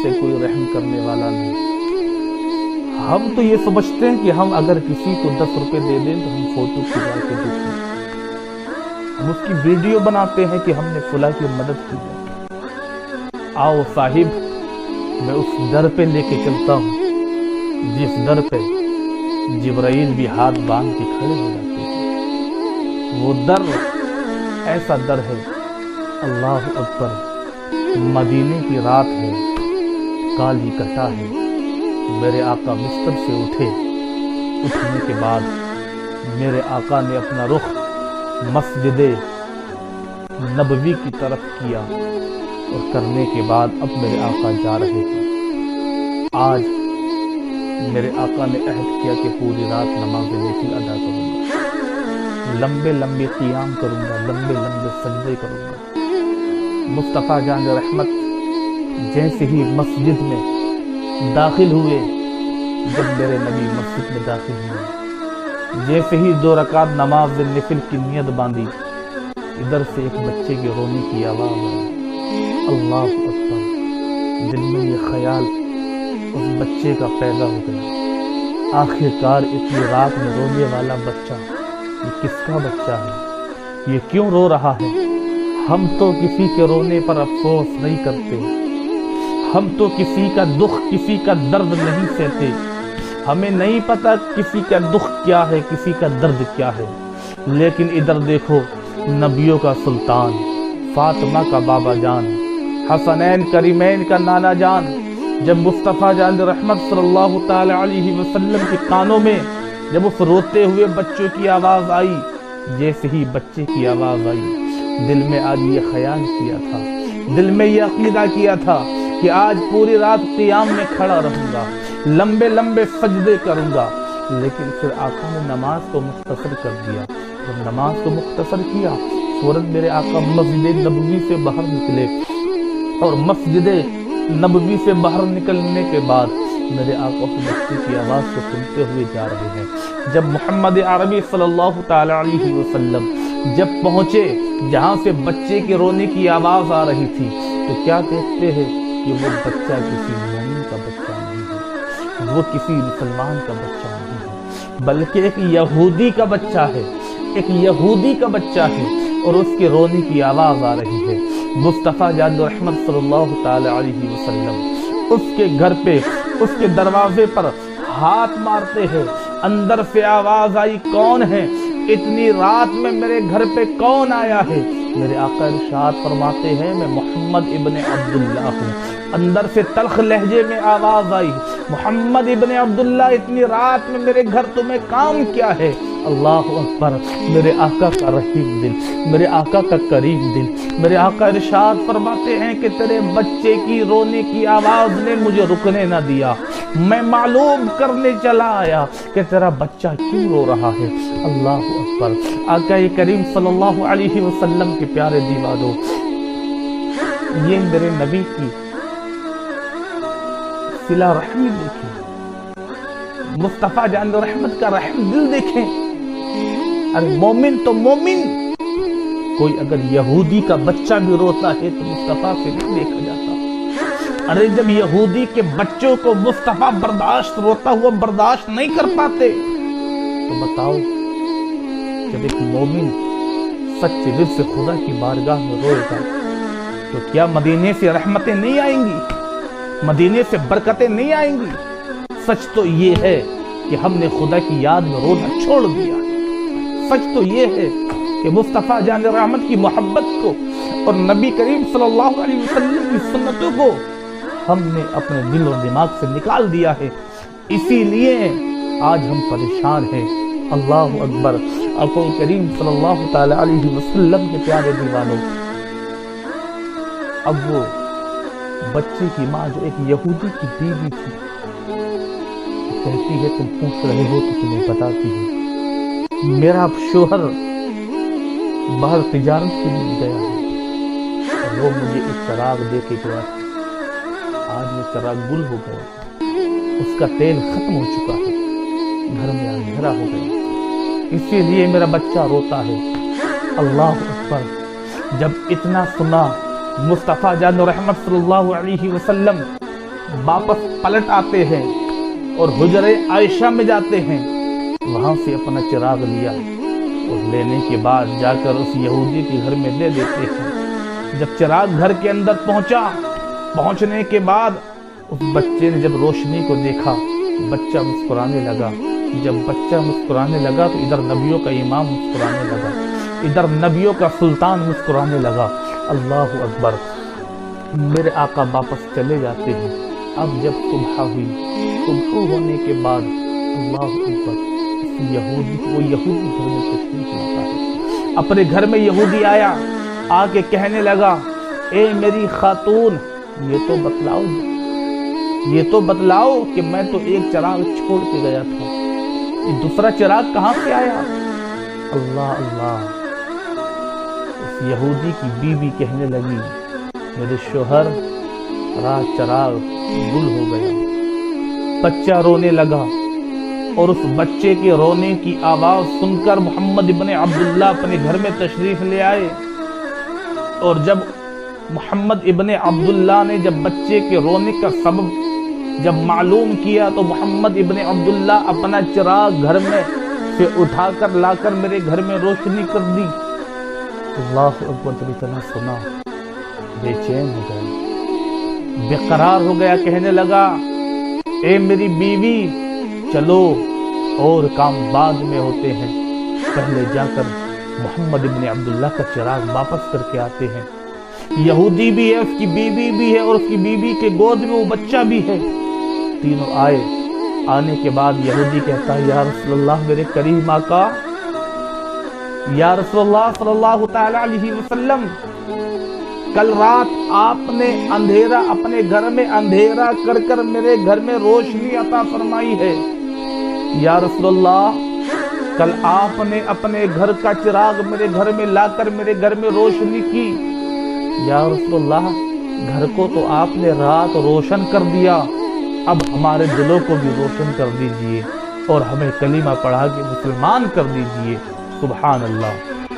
سے کوئی رحم کرنے والا نہیں۔ ہم تو یہ سمجھتے ہیں کہ ہم اگر کسی کو 10 روپے دے دیں تو ہم فوٹو کھنچا کے دکھیں، ہم اس کی ویڈیو بناتے ہیں کہ ہم نے فلاں کی مدد کی ہے۔ آؤ صاحب، میں اس در پہ لے کے چلتا ہوں جس در پہ جبرائیل بھی ہاتھ باندھ کے کھڑے ہو جاتے ہیں۔ وہ در ایسا در ہے، اللہ اکبر، مدینے کی رات ہے، کالی کٹا ہے، میرے آقا بستر سے اٹھنے کے بعد میرے آقا نے اپنا رخ مسجد نبوی کی طرف کیا، اور کرنے کے بعد اب میرے آقا جا رہے ہیں۔ آج میرے آقا نے عہد کیا کہ پوری رات نماز نفل ادا کروں گا، لمبے لمبے قیام کروں گا، لمبے لمبے سجدے کروں گا۔ مصطفیٰ جان رحمت جیسے ہی مسجد میں داخل ہوئے، جب میرے نبی مسجد میں داخل ہوئے، جیسے ہی 2 رکعت نماز نفل کی نیت باندھی، ادھر سے ایک بچے کے رونے کی آواز آئی، اللہ اکبر۔ دل میں یہ خیال اس بچے کا پیدا ہو گیا، آخر کار اتنی رات میں رونے والا بچہ یہ کس کا بچہ ہے؟ یہ کیوں رو رہا ہے؟ ہم تو کسی کے رونے پر افسوس نہیں کرتے، ہم تو کسی کا دکھ، کسی کا درد نہیں سہتے، ہمیں نہیں پتا کسی کا دکھ کیا ہے، کسی کا درد کیا ہے۔ لیکن ادھر دیکھو، نبیوں کا سلطان، فاطمہ کا بابا جان، حسنین کریمین کا نانا جان، جب مصطفیٰ جان رحمت صلی اللہ تعالی علیہ وسلم کے کانوں میں جب اس روتے ہوئے بچوں کی آواز آئی، جیسے ہی بچے کی آواز آئی، دل میں آج یہ خیال کیا تھا، دل میں یہ عقیدہ کیا تھا کہ آج پوری رات قیام میں کھڑا رہوں گا، لمبے لمبے سجدے کروں گا۔ لیکن پھر آقا نے نماز کو مختصر کر دیا۔ جب نماز کو مختصر کیا، فوراً میرے آقا مسجد نبوی سے باہر نکلے، اور مسجد نبوی سے باہر نکلنے کے بعد میرے آقا اس بچے کی آواز کو سنتے ہوئے جا رہے ہیں۔ جب محمد عربی صلی اللہ تعالی علیہ وسلم جب پہنچے جہاں سے بچے کے رونے کی آواز آ رہی تھی، تو کیا دیکھتے ہیں کہ وہ بچہ کسی مومن کا بچہ نہیں ہے، وہ کسی مسلمان کا بچہ نہیں ہے، بلکہ ایک یہودی کا بچہ ہے، ایک یہودی کا بچہ ہے، اور اس کے رونے کی آواز آ رہی ہے۔ مصطفیٰ جان رحمت صلی اللہ تعالی علیہ وسلم اس کے گھر پہ، اس کے دروازے پر ہاتھ مارتے ہیں، اندر سے آواز آئی، کون ہے؟ اتنی رات میں میرے گھر پہ کون آیا ہے؟ میرے آقا ارشاد فرماتے ہیں، میں محمد ابن عبداللہ ہوں۔ اندر سے تلخ لہجے میں آواز آئی، محمد ابن عبداللہ، اتنی رات میں میرے گھر تمہیں کام کیا ہے؟ اللہ اکبر، میرے آقا کا رحیم دل، میرے آقا کا کریم دل، میرے آقا ارشاد فرماتے ہیں کہ تیرے بچے کی رونے کی آواز نے مجھے رکنے نہ دیا، میں معلوم کرنے چلا آیا کہ تیرا بچہ کیوں رو رہا ہے۔ اللہ اکبر۔ آقا کریم صلی اللہ علیہ وسلم کے پیارے دیوانوں، یہ میرے نبی کی صلہ رحمی دیکھیں، مصطفیٰ جان رحمت کا رحم دل دیکھیں۔ ارے مومن تو مومن، کوئی اگر یہودی کا بچہ بھی روتا ہے تو مصطفیٰ سے نہیں دیکھا جاتا۔ ارے جب یہودی کے بچوں کو مصطفیٰ روتا ہوا برداشت نہیں کر پاتے، تو بتاؤ جب ایک مومن سچے دل سے خدا کی بارگاہ میں روئے گا تو کیا مدینے سے رحمتیں نہیں آئیں گی؟ مدینے سے برکتیں نہیں آئیں گی؟ سچ تو یہ ہے کہ ہم نے خدا کی یاد میں رونا چھوڑ دیا۔ سچ تو یہ ہے کہ مصطفیٰ جان رحمت کی محبت کو اور نبی کریم صلی اللہ علیہ وسلم کی سنتوں کو ہم نے اپنے دل و دماغ سے نکال دیا ہے، اسی لیے آج ہم پریشان ہیں۔ اللہ اکبر۔ آقا کریم صلی اللہ تعالی علیہ وسلم کے پیارے دیوانوں، اب وہ بچے کی ماں جو ایک یہودی کی بیوی تھی، کہتی ہے تم پوچھ رہے ہو تو تمہیں بتاتی ہوں، میرا شوہر باہر تجارت کے لیے گیا ہے اور وہ مجھے ایک چراغ دے کے گیا تھا، آج وہ چراغ گل ہو گیا، اس کا تیل ختم ہو چکا ہے، گھر میں اندھیرا ہو گیا، اسی لیے میرا بچہ روتا ہے۔ اللہ اکبر۔ جب اتنا سنا، مصطفیٰ جان رحمت صلی اللہ علیہ وسلم واپس پلٹ آتے ہیں اور حجرے عائشہ میں جاتے ہیں، وہاں سے اپنا چراغ لیا اور لینے کے بعد جا کر اس یہودی کے گھر میں دے دیتے ہیں۔ جب چراغ گھر کے اندر پہنچنے کے بعد اس بچے نے جب روشنی کو دیکھا، بچہ مسکرانے لگا۔ جب بچہ مسکرانے لگا تو ادھر نبیوں کا امام مسکرانے لگا، ادھر نبیوں کا سلطان مسکرانے لگا۔ اللہ اکبر، میرے آقا واپس چلے جاتے ہیں۔ اب جب صبح ہوئی، صبح ہونے کے بعد اللہ اکبر، وہ یہودی گھر میں تشریف لاتا ہے۔ اپنے گھر میں یہودی آیا، آ کے کہنے لگا، اے میری خاتون، یہ تو بتلاؤ کہ میں تو ایک چراغ چھوڑ کے گیا تھا، یہ دوسرا چراغ کہاں سے آیا؟ اللہ اللہ، اس یہودی کی بیوی کہنے لگی، میرے شوہر، رات چراغ گل ہو گیا۔ بچہ رونے لگا اور اس بچے کے رونے کی آواز سن کر محمد ابن عبداللہ اپنے گھر میں تشریف لے آئے، اور جب محمد ابن عبداللہ نے جب بچے کے رونے کا سبب جب معلوم کیا تو محمد ابن عبداللہ اپنا چراغ گھر میں سے اٹھا کر لا کر میرے گھر میں روشنی کر دی۔ اللہ اکبر، جب اتنا سنا بے چین ہو گیا، بے قرار ہو گیا، کہنے لگا، اے میری بیوی، چلو اور کام بعد میں ہوتے ہیں، پہلے جا کر محمد ابن عبداللہ کا چراغ واپس کر کے آتے ہیں۔ یہودی بھی ہے، اس کی بیوی بھی ہے، اور اس کی بیوی کے گود میں وہ بچہ بھی ہے۔ تینوں آئے، آنے کے بعد یہودی کہتا ہے، یا رسول اللہ، میرے کریم آقا، یا رسول اللہ صلی اللہ تعالی علیہ وسلم، کل رات آپ نے اندھیرا اپنے گھر میں اندھیرا کر کر میرے گھر میں روشنی عطا فرمائی ہے۔ یا رسول اللہ، کل آپ نے اپنے گھر کا چراغ میرے گھر میں لا کر میرے گھر میں روشنی کی۔ یا رسول اللہ، گھر کو تو آپ نے رات روشن کر دیا، اب ہمارے دلوں کو بھی روشن کر دیجئے اور ہمیں کلمہ پڑھا کے مسلمان کر دیجئے۔ سبحان اللہ۔